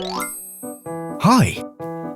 Hi,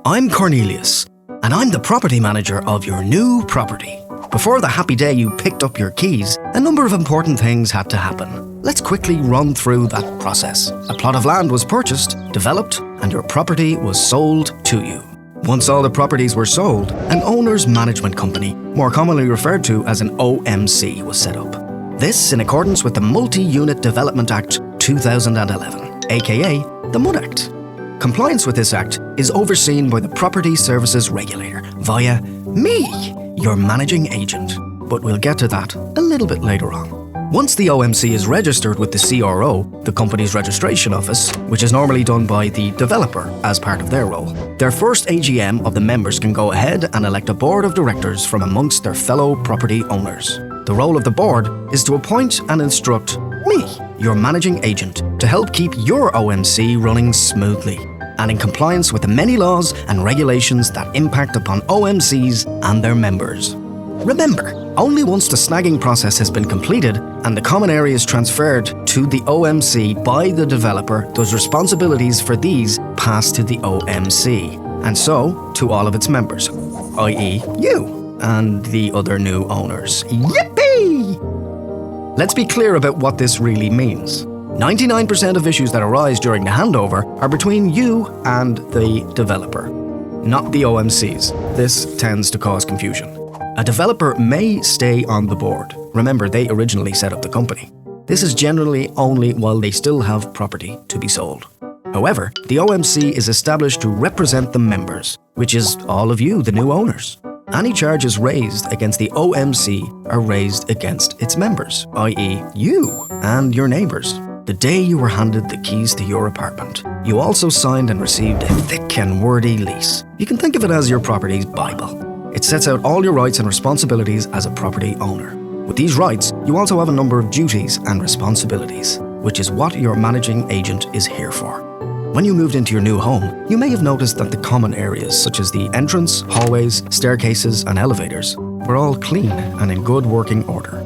I'm Cornelius, and I'm the property manager of your new property. Before the happy day you picked up your keys, a number of important things had to happen. Let's quickly run through that process. A plot of land was purchased, developed, and your property was sold to you. Once all the properties were sold, an owner's management company, more commonly referred to as an OMC, was set up. This in accordance with the Multi-Unit Development Act 2011, aka the MUD Act. Compliance with this act is overseen by the Property Services Regulator via me, your managing agent, but we'll get to that a little bit later on. Once the OMC is registered with the CRO, the company's registration office, which is normally done by the developer as part of their role, their first AGM of the members can go ahead and elect a board of directors from amongst their fellow property owners. The role of the board is to appoint and instruct me, your managing agent, to help keep your OMC running smoothly and in compliance with the many laws and regulations that impact upon OMCs and their members. Remember, only once the snagging process has been completed and the common areas transferred to the OMC by the developer does responsibilities for these pass to the OMC, and so to all of its members, i.e. you and the other new owners. Yippee! Let's be clear about what this really means. 99% of issues that arise during the handover are between you and the developer, not the OMCs. This tends to cause confusion. A developer may stay on the board. Remember, they originally set up the company. This is generally only while they still have property to be sold. However, the OMC is established to represent the members, which is all of you, the new owners. Any charges raised against the OMC are raised against its members, i.e. you and your neighbours. The day you were handed the keys to your apartment, you also signed and received a thick and wordy lease. You can think of it as your property's Bible. It sets out all your rights and responsibilities as a property owner. With these rights, you also have a number of duties and responsibilities, which is what your managing agent is here for. When you moved into your new home, you may have noticed that the common areas, such as the entrance, hallways, staircases, and elevators, were all clean and in good working order.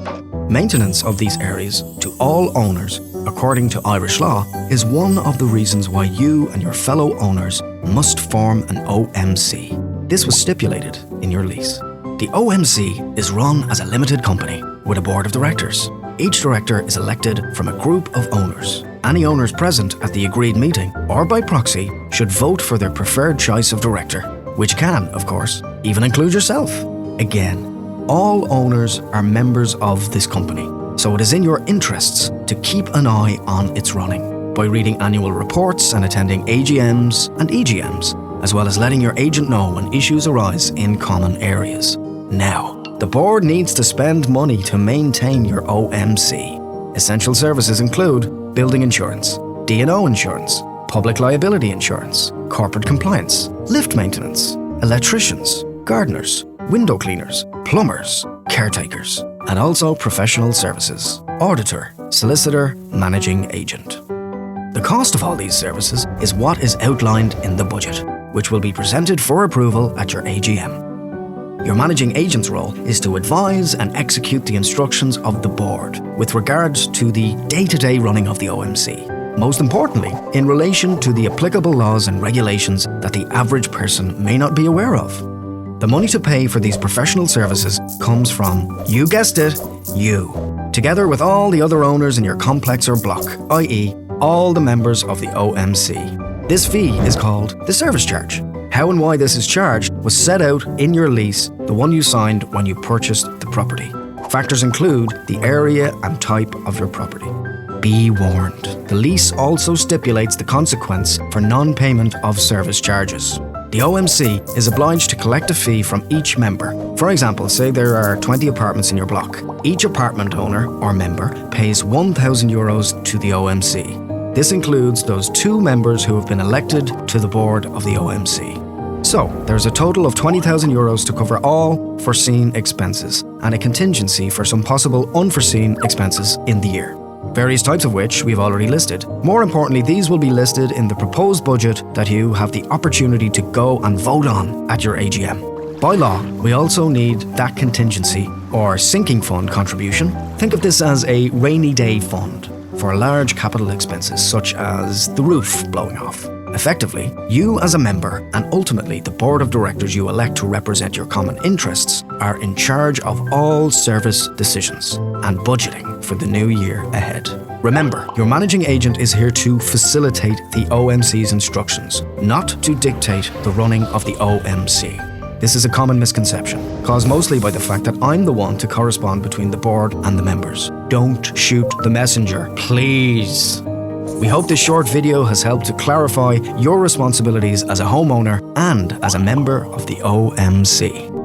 Maintenance of these areas to all owners, according to Irish law, is one of the reasons why you and your fellow owners must form an OMC. This was stipulated in your lease. The OMC is run as a limited company with a board of directors. Each director is elected from a group of owners. Any owners present at the agreed meeting or by proxy should vote for their preferred choice of director, which can, of course, even include yourself. Again, all owners are members of this company, so it is in your interests to keep an eye on its running by reading annual reports and attending AGMs and EGMs, as well as letting your agent know when issues arise in common areas. Now, the board needs to spend money to maintain your OMC. Essential services include building insurance, D&O insurance, public liability insurance, corporate compliance, lift maintenance, electricians, gardeners, window cleaners, plumbers, caretakers, and also professional services, auditor, solicitor, managing agent. The cost of all these services is what is outlined in the budget, which will be presented for approval at your AGM. Your managing agent's role is to advise and execute the instructions of the board with regards to the day-to-day running of the OMC. Most importantly, in relation to the applicable laws and regulations that the average person may not be aware of. The money to pay for these professional services comes from, you guessed it, you, together with all the other owners in your complex or block, i.e. all the members of the OMC. This fee is called the service charge. How and why this is charged was set out in your lease, the one you signed when you purchased the property. Factors include the area and type of your property. Be warned, the lease also stipulates the consequence for non-payment of service charges. The OMC is obliged to collect a fee from each member. For example, say there are 20 apartments in your block. Each apartment owner or member pays €1,000 to the OMC. This includes those 2 members who have been elected to the board of the OMC. So, there's a total of €20,000 to cover all foreseen expenses and a contingency for some possible unforeseen expenses in the year. Various types of which we've already listed. More importantly, these will be listed in the proposed budget that you have the opportunity to go and vote on at your AGM. By law, we also need that contingency or sinking fund contribution. Think of this as a rainy day fund for large capital expenses such as the roof blowing off. Effectively, you as a member, and ultimately the board of directors you elect to represent your common interests, are in charge of all service decisions and budgeting for the new year ahead. Remember, your managing agent is here to facilitate the OMC's instructions, not to dictate the running of the OMC. This is a common misconception, caused mostly by the fact that I'm the one to correspond between the board and the members. Don't shoot the messenger, please. We hope this short video has helped to clarify your responsibilities as a homeowner and as a member of the OMC.